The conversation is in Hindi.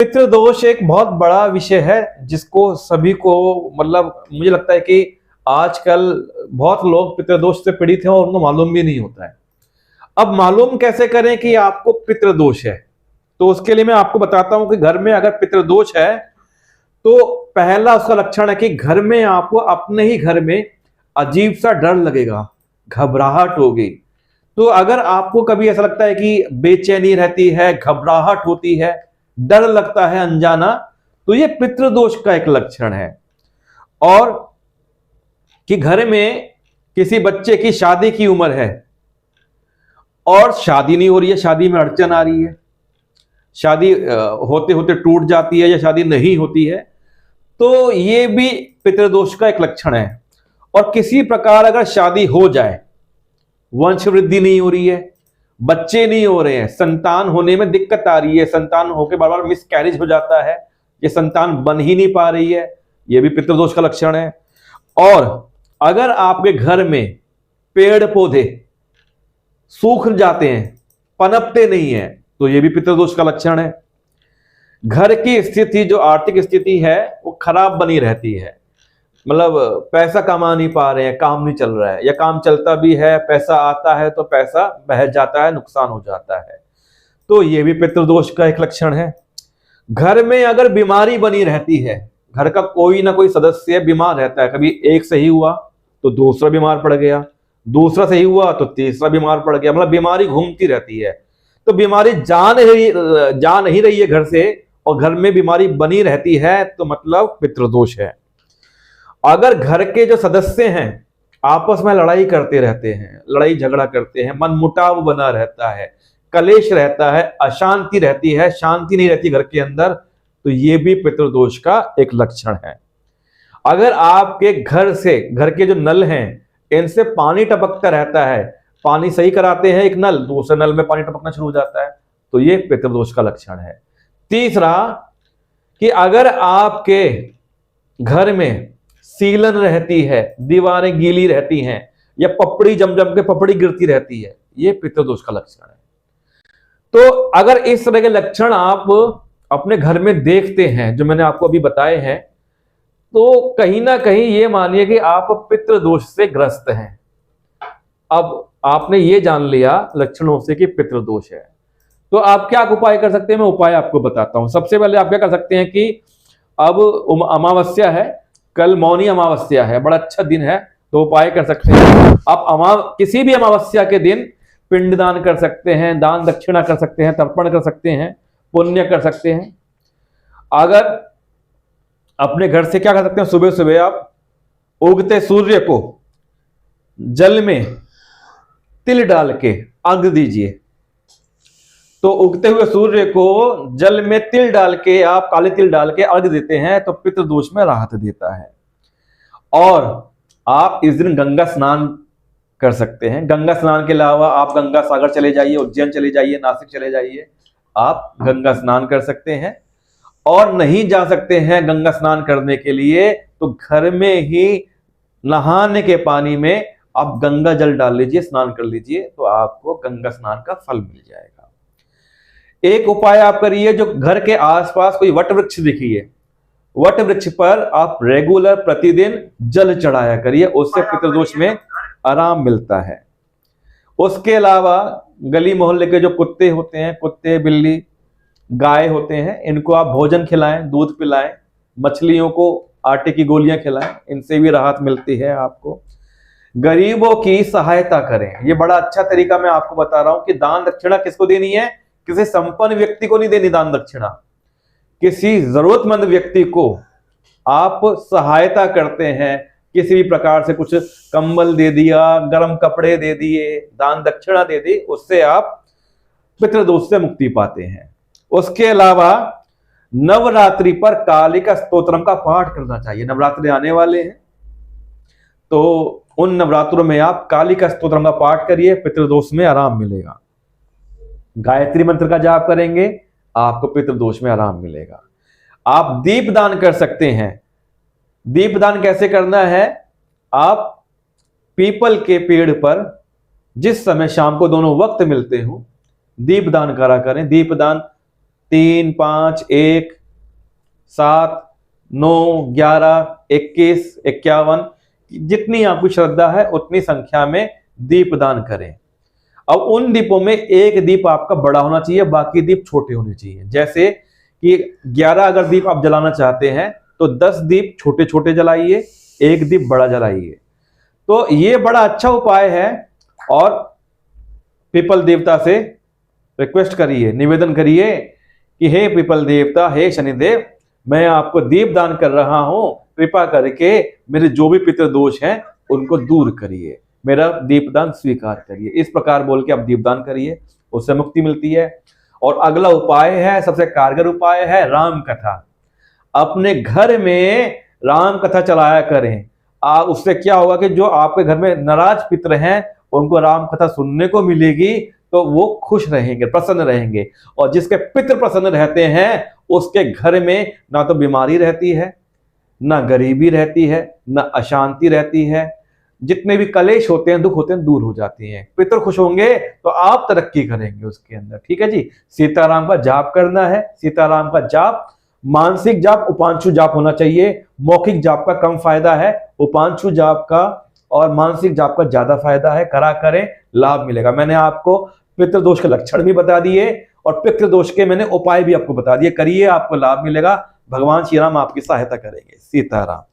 पितृदोष एक बहुत बड़ा विषय है जिसको सभी को मतलब मुझे लगता है कि आजकल बहुत लोग पितृदोष से पीड़ित हैं और उनको मालूम भी नहीं होता है। अब मालूम कैसे करें कि आपको पितृदोष है? तो उसके लिए मैं आपको बताता हूं कि घर में अगर पितृदोष है तो पहला उसका लक्षण है कि घर में आपको अपने ही घर में अजीब सा डर लगेगा, घबराहट होगी। तो अगर आपको कभी ऐसा लगता है कि बेचैनी रहती है, घबराहट होती है, डर लगता है अनजाना, तो ये पितृदोष का एक लक्षण है। और कि घर में किसी बच्चे की शादी की उम्र है और शादी नहीं हो रही है, शादी में अड़चन आ रही है, शादी होते होते टूट जाती है या शादी नहीं होती है, तो ये भी पितृदोष का एक लक्षण है। और किसी प्रकार अगर शादी हो जाए, वंश वृद्धि नहीं हो रही है, बच्चे नहीं हो रहे हैं, संतान होने में दिक्कत आ रही है, संतान होकर बार बार मिसकैरेज हो जाता है, ये संतान बन ही नहीं पा रही है, ये भी पितृदोष का लक्षण है। और अगर आपके घर में पेड़ पौधे सूख जाते हैं, पनपते नहीं है, तो ये भी पितृदोष का लक्षण है। घर की स्थिति, जो आर्थिक स्थिति है, वो खराब बनी रहती है, मतलब पैसा कमा नहीं पा रहे हैं, काम नहीं चल रहा है, या काम चलता भी है, पैसा आता है तो पैसा बह जाता है, नुकसान हो जाता है, तो ये भी पितृदोष का एक लक्षण है। घर में अगर बीमारी बनी रहती है, घर का कोई ना कोई सदस्य बीमार रहता है, कभी एक सही हुआ तो दूसरा बीमार पड़ गया, दूसरा सही हुआ तो तीसरा बीमार पड़ गया, मतलब बीमारी घूमती रहती है, तो बीमारी जा नहीं रही है घर से और घर में बीमारी बनी रहती है, तो मतलब पितृदोष है। अगर घर के जो सदस्य हैं आपस में लड़ाई करते रहते हैं, लड़ाई झगड़ा करते हैं, मनमुटाव बना रहता है, कलेश रहता है, अशांति रहती है, शांति नहीं रहती घर के अंदर, तो ये भी पितृदोष का एक लक्षण है। अगर आपके घर से, घर के जो नल हैं, इनसे पानी टपकता रहता है, पानी सही कराते हैं एक नल, दूसरे नल में पानी टपकना शुरू हो जाता है, तो ये पितृदोष का लक्षण है। तीसरा, कि अगर आपके घर में सीलन रहती है, दीवारें गीली रहती हैं, या पपड़ी जम जम के पपड़ी गिरती रहती है, ये पितृदोष का लक्षण है। तो अगर इस तरह के लक्षण आप अपने घर में देखते हैं, जो मैंने आपको अभी बताए हैं, तो कहीं ना कहीं ये मानिए कि आप पितृदोष से ग्रस्त हैं। अब आपने ये जान लिया लक्षणों से कि पितृदोष है, तो आप क्या उपाय कर सकते हैं, मैं उपाय आपको बताता हूं। सबसे पहले आप क्या कर सकते हैं कि अब अमावस्या है, कल मौनी अमावस्या है, बड़ा अच्छा दिन है, तो उपाय कर सकते हैं आप। किसी भी अमावस्या के दिन पिंडदान कर सकते हैं, दान दक्षिणा कर सकते हैं, तर्पण कर सकते हैं, पुण्य कर सकते हैं। अगर अपने घर से क्या कर सकते हैं, सुबह सुबह आप उगते सूर्य को जल में तिल डाल के अर्घ दीजिए। तो उगते हुए सूर्य को जल में तिल डाल के, आप काले तिल डाल के अर्घ देते हैं, तो पितृदोष में राहत देता है। और आप इस दिन गंगा स्नान कर सकते हैं। गंगा स्नान के अलावा आप गंगा सागर चले जाइए, उज्जैन चले जाइए, नासिक चले जाइए, आप गंगा स्नान कर सकते हैं। और नहीं जा सकते हैं गंगा स्नान करने के लिए, तो घर में ही नहाने के पानी में आप गंगा जल डाल लीजिए, स्नान कर लीजिए, तो आपको गंगा स्नान का फल मिल जाएगा। एक उपाय आप करिए, जो घर के आसपास कोई वट वृक्ष दिखिए, वट वृक्ष पर आप रेगुलर प्रतिदिन जल चढ़ाया करिए, उससे पितृदोष में आराम मिलता है। उसके अलावा गली मोहल्ले के जो कुत्ते होते हैं, कुत्ते बिल्ली गाय होते हैं, इनको आप भोजन खिलाएं, दूध पिलाएं, मछलियों को आटे की गोलियां खिलाएं, इनसे भी राहत मिलती है आपको। गरीबों की सहायता करें, ये बड़ा अच्छा तरीका मैं आपको बता रहा हूं कि दान दक्षिणा किसको देनी है, किसी संपन्न व्यक्ति को नहीं देनी दान दक्षिणा, किसी जरूरतमंद व्यक्ति को आप सहायता करते हैं, किसी भी प्रकार से कुछ कंबल दे दिया, गर्म कपड़े दे दिए, दान दक्षिणा दे दी, उससे आप पितृदोष से मुक्ति पाते हैं। उसके अलावा नवरात्रि पर कालिका स्तोत्रम का पाठ करना चाहिए। नवरात्रि आने वाले हैं, तो उन नवरात्रों में आप कालिका स्तोत्रम का पाठ करिए, पितृदोष में आराम मिलेगा। गायत्री मंत्र का जाप करेंगे, आपको पितृदोष में आराम मिलेगा। आप दीपदान कर सकते हैं। दीपदान कैसे करना है, आप पीपल के पेड़ पर जिस समय शाम को दोनों वक्त मिलते हो, दीपदान करा करें। दीपदान 3, 5, 1, 7, 9, 11, 21, 51, जितनी आपकी श्रद्धा है उतनी संख्या में दीप दान करें। अब उन दीपों में एक दीप आपका बड़ा होना चाहिए, बाकी दीप छोटे होने चाहिए। जैसे कि 11 अगर दीप आप जलाना चाहते हैं तो 10 दीप छोटे छोटे जलाइए, एक दीप बड़ा जलाइए। तो ये बड़ा अच्छा उपाय है। और पीपल देवता से रिक्वेस्ट करिए, निवेदन करिए कि हे पीपल देवता, हे शनिदेव, मैं आपको दीप दान कर रहा हूं, कृपा करके मेरे जो भी पितृदोष हैं उनको दूर करिए, मेरा दीपदान स्वीकार करिए। इस प्रकार बोल के आप दीपदान करिए, उससे मुक्ति मिलती है। और अगला उपाय है, सबसे कारगर उपाय है राम कथा। अपने घर में राम कथा चलाया करें। उससे क्या होगा कि जो आपके घर में नाराज पितर हैं उनको राम कथा सुनने को मिलेगी, तो वो खुश रहेंगे, प्रसन्न रहेंगे। और जिसके पितर प्रसन्न रहते हैं उसके घर में ना तो बीमारी रहती है, ना गरीबी रहती है, ना अशांति रहती है। जितने भी कलेश होते हैं, दुख होते हैं, दूर हो जाते हैं। पितर खुश होंगे तो आप तरक्की करेंगे उसके अंदर। ठीक है जी। सीताराम का जाप करना है। सीताराम का जाप मानसिक जाप, उपांशु जाप होना चाहिए। मौखिक जाप का कम फायदा है, उपांशु जाप का और मानसिक जाप का ज्यादा फायदा है। करा करें, लाभ मिलेगा। मैंने आपको पितृदोष के लक्षण भी बता दिए और पितृदोष के मैंने उपाय भी आपको बता दिए। करिए, आपको लाभ मिलेगा। भगवान श्री राम आपकी सहायता करेंगे। सीताराम।